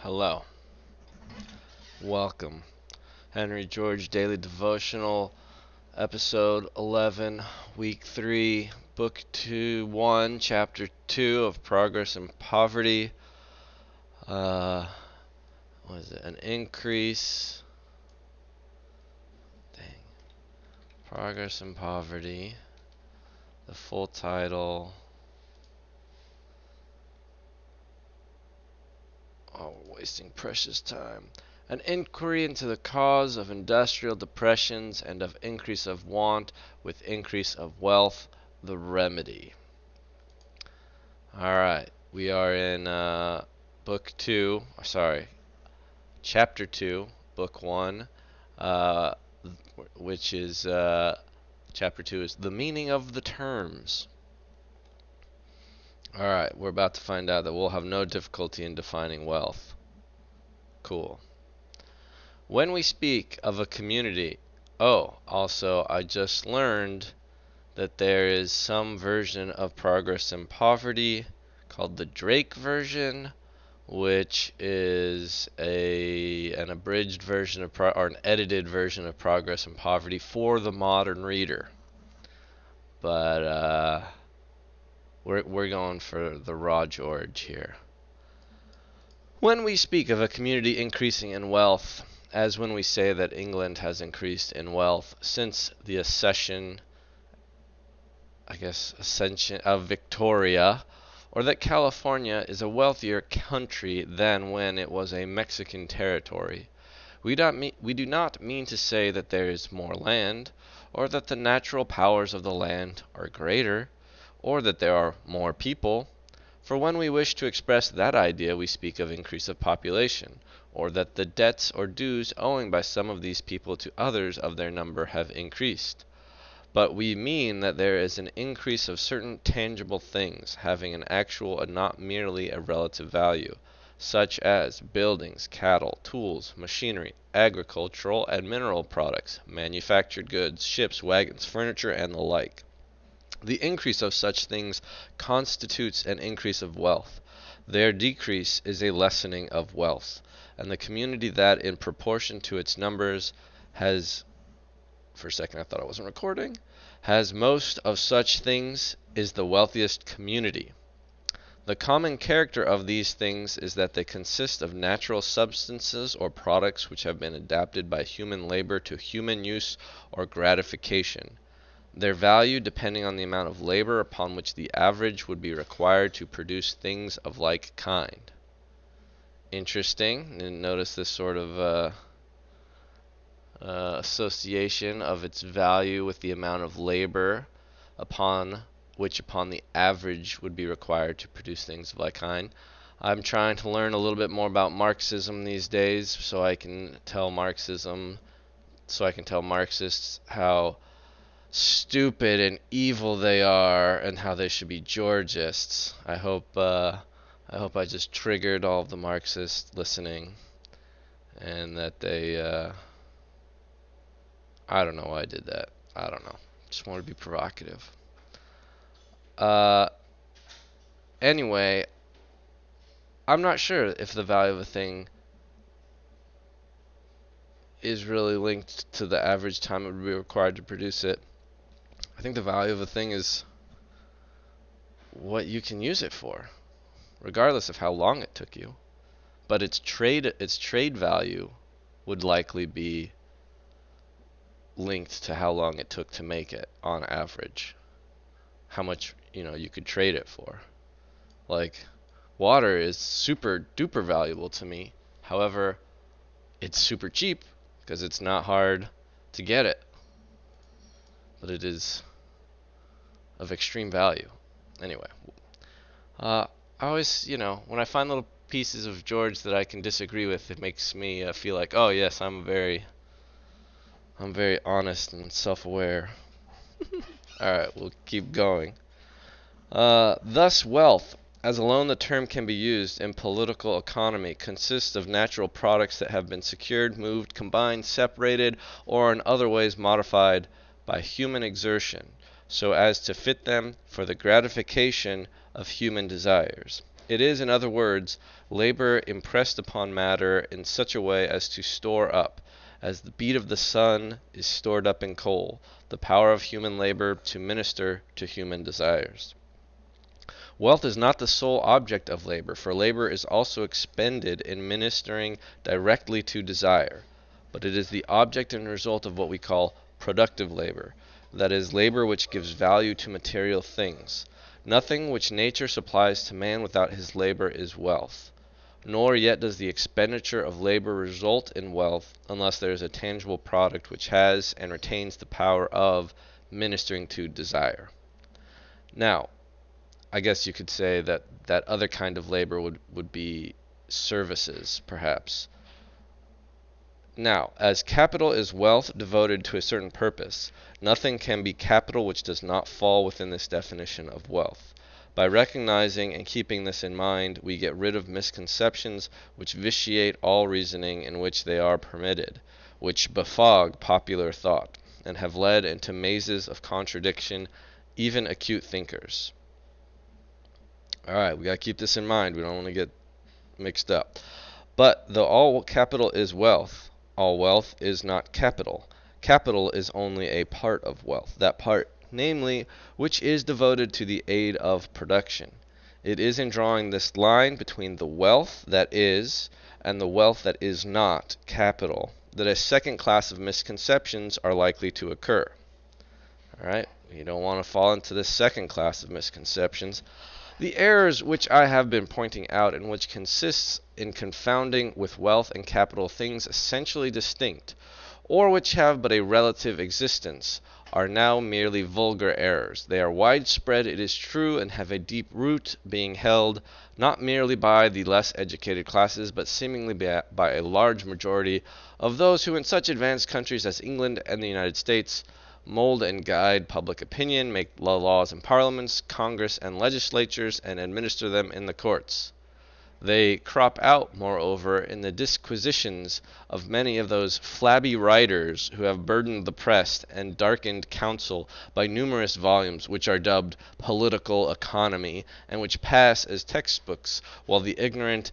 Hello. Welcome. Henry George Daily Devotional, Episode 11, Week 3, Book 2, 1, Chapter 2 of Progress and Poverty. What is it? An increase. Dang. Progress and Poverty. The full title. Oh, we're wasting precious time. An inquiry into the cause of industrial depressions and of increase of want with increase of wealth, the remedy. Alright, we are in Chapter 2, Book 1, uh, which is, Chapter 2 is the meaning of the terms. Alright, we're about to find out that we'll have no difficulty in defining wealth. Cool. When we speak of a community, also I just learned that there is some version of Progress and Poverty called the Drake version, which is an abridged version of or an edited version of Progress and Poverty for the modern reader. But we're going for the raw George here. When we speak of a community increasing in wealth, as when we say that England has increased in wealth since the ascension of Victoria, or that California is a wealthier country than when it was a Mexican territory, we do not mean to say that there is more land, or that the natural powers of the land are greater, or that there are more people. For when we wish to express that idea, we speak of increase of population, or that the debts or dues owing by some of these people to others of their number have increased. But we mean that there is an increase of certain tangible things, having an actual and not merely a relative value, such as buildings, cattle, tools, machinery, agricultural and mineral products, manufactured goods, ships, wagons, furniture, and the like. The increase of such things constitutes an increase of wealth. Their decrease is a lessening of wealth. And the community that, in proportion to its numbers, has, for a second I thought I wasn't recording, has most of such things is the wealthiest community. The common character of these things is that they consist of natural substances or products which have been adapted by human labor to human use or gratification, their value depending on the amount of labor upon which the average would be required to produce things of like kind. Interesting. And notice this sort of association of its value with the amount of labor upon the average would be required to produce things of like kind. I'm trying to learn a little bit more about Marxism these days so I can tell Marxists how stupid and evil they are and how they should be Georgists. I hope I just triggered all of the Marxists listening and that they I don't know why I did that. I don't know. Just want to be provocative. Anyway, I'm not sure if the value of a thing is really linked to the average time it would be required to produce it. I think the value of a thing is what you can use it for, regardless of how long it took you. But its trade value would likely be linked to how long it took to make it on average. How much, you could trade it for. Like, water is super duper valuable to me. However, it's super cheap because it's not hard to get it. But it is of extreme value. Anyway, I always, when I find little pieces of George that I can disagree with, it makes me feel like, oh yes, I'm very honest and self-aware. Alright, we'll keep going. Thus, wealth, as alone the term can be used in political economy, consists of natural products that have been secured, moved, combined, separated, or in other ways modified by human exertion, so as to fit them for the gratification of human desires. It is, in other words, labor impressed upon matter in such a way as to store up, as the beat of the sun is stored up in coal, the power of human labor to minister to human desires. Wealth is not the sole object of labor, for labor is also expended in ministering directly to desire, but it is the object and result of what we call productive labor, that is, labor which gives value to material things. Nothing which nature supplies to man without his labor is wealth. Nor yet does the expenditure of labor result in wealth unless there is a tangible product which has and retains the power of ministering to desire. Now, I guess you could say that that other kind of labor would be services, perhaps. Now, as capital is wealth devoted to a certain purpose, nothing can be capital which does not fall within this definition of wealth. By recognizing and keeping this in mind, we get rid of misconceptions which vitiate all reasoning in which they are permitted, which befog popular thought, and have led into mazes of contradiction even acute thinkers. Alright, we got to keep this in mind. We don't want to get mixed up. But though all capital is wealth, all wealth is not capital. Capital is only a part of wealth, that part, namely, which is devoted to the aid of production. It is in drawing this line between the wealth that is and the wealth that is not capital that a second class of misconceptions are likely to occur. Alright, you don't want to fall into this second class of misconceptions. The errors which I have been pointing out, and which consists in confounding with wealth and capital things essentially distinct, or which have but a relative existence, are now merely vulgar errors. They are widespread, it is true, and have a deep root, being held not merely by the less educated classes, but seemingly by a large majority of those who in such advanced countries as England and the United States mold and guide public opinion, make laws in parliaments, Congress, and legislatures, and administer them in the courts. They crop out, moreover, in the disquisitions of many of those flabby writers who have burdened the press and darkened counsel by numerous volumes which are dubbed political economy, and which pass as textbooks, while the ignorant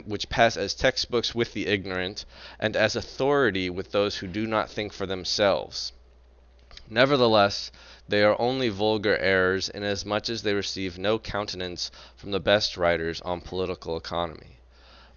which pass as textbooks with the ignorant, and as authority with those who do not think for themselves. Nevertheless, they are only vulgar errors, inasmuch as they receive no countenance from the best writers on political economy.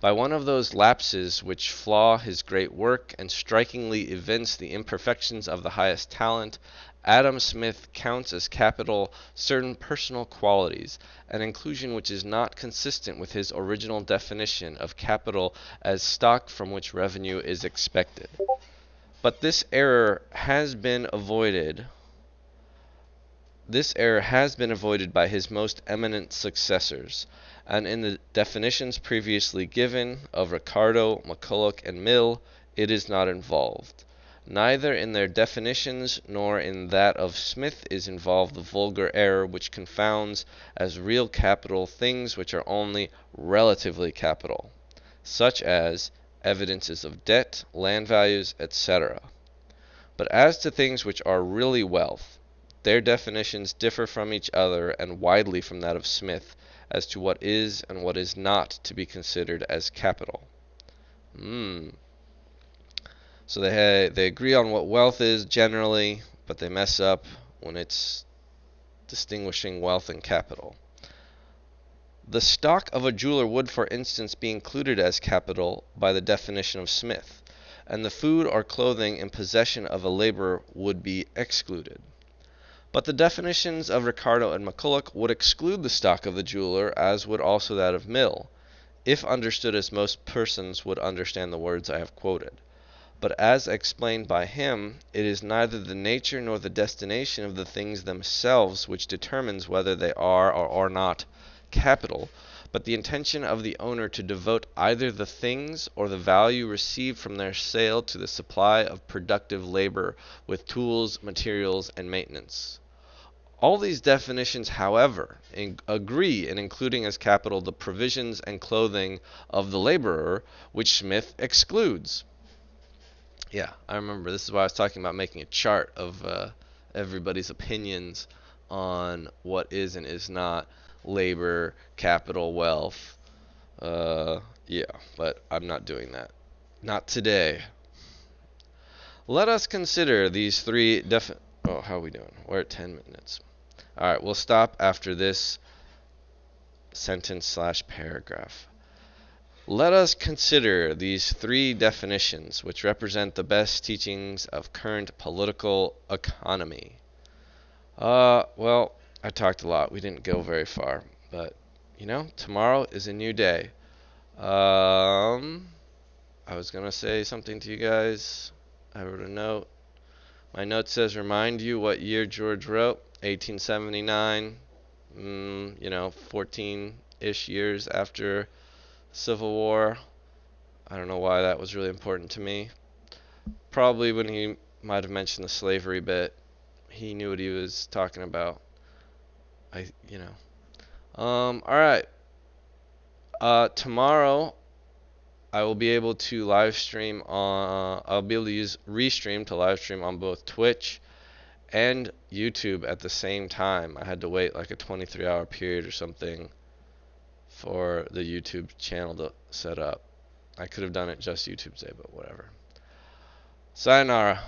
By one of those lapses which flaw his great work, and strikingly evince the imperfections of the highest talent, Adam Smith counts as capital certain personal qualities, an inclusion which is not consistent with his original definition of capital as stock from which revenue is expected. But this error has been avoided by his most eminent successors, and in the definitions previously given of Ricardo, McCulloch, and Mill, it is not involved. Neither in their definitions nor in that of Smith is involved the vulgar error which confounds as real capital things which are only relatively capital, such as evidences of debt, land values, etc. But as to things which are really wealth, their definitions differ from each other and widely from that of Smith as to what is and what is not to be considered as capital. So they agree on what wealth is generally, but they mess up when it's distinguishing wealth and capital. The stock of a jeweler would, for instance, be included as capital by the definition of Smith, and the food or clothing in possession of a laborer would be excluded. But the definitions of Ricardo and McCulloch would exclude the stock of the jeweler, as would also that of Mill, if understood as most persons would understand the words I have quoted. But as explained by him, it is neither the nature nor the destination of the things themselves which determines whether they are or are not capital, but the intention of the owner to devote either the things or the value received from their sale to the supply of productive labor with tools, materials, and maintenance. All these definitions, however, agree in including as capital the provisions and clothing of the laborer, which Smith excludes. Yeah, I remember. This is why I was talking about making a chart of everybody's opinions on what is and is not labor, capital, wealth. Yeah, but I'm not doing that. Not today. Let us consider these three Oh, how are we doing? We're at 10 minutes. All right, we'll stop after this sentence/paragraph. Let us consider these three definitions which represent the best teachings of current political economy. Well, I talked a lot. We didn't go very far, but tomorrow is a new day. I was gonna say something to you guys. I wrote a note. My note says, remind you what year George wrote. 1879. 14-ish years after Civil War. I don't know why that was really important to me. Probably when he might have mentioned the slavery bit, he knew what he was talking about. All right. Tomorrow I will be able to live stream on. I'll be able to use Restream to live stream on both Twitch and YouTube at the same time. I had to wait like a 23-hour period or something for the YouTube channel to set up. I could have done it just YouTube today, but whatever. Sayonara.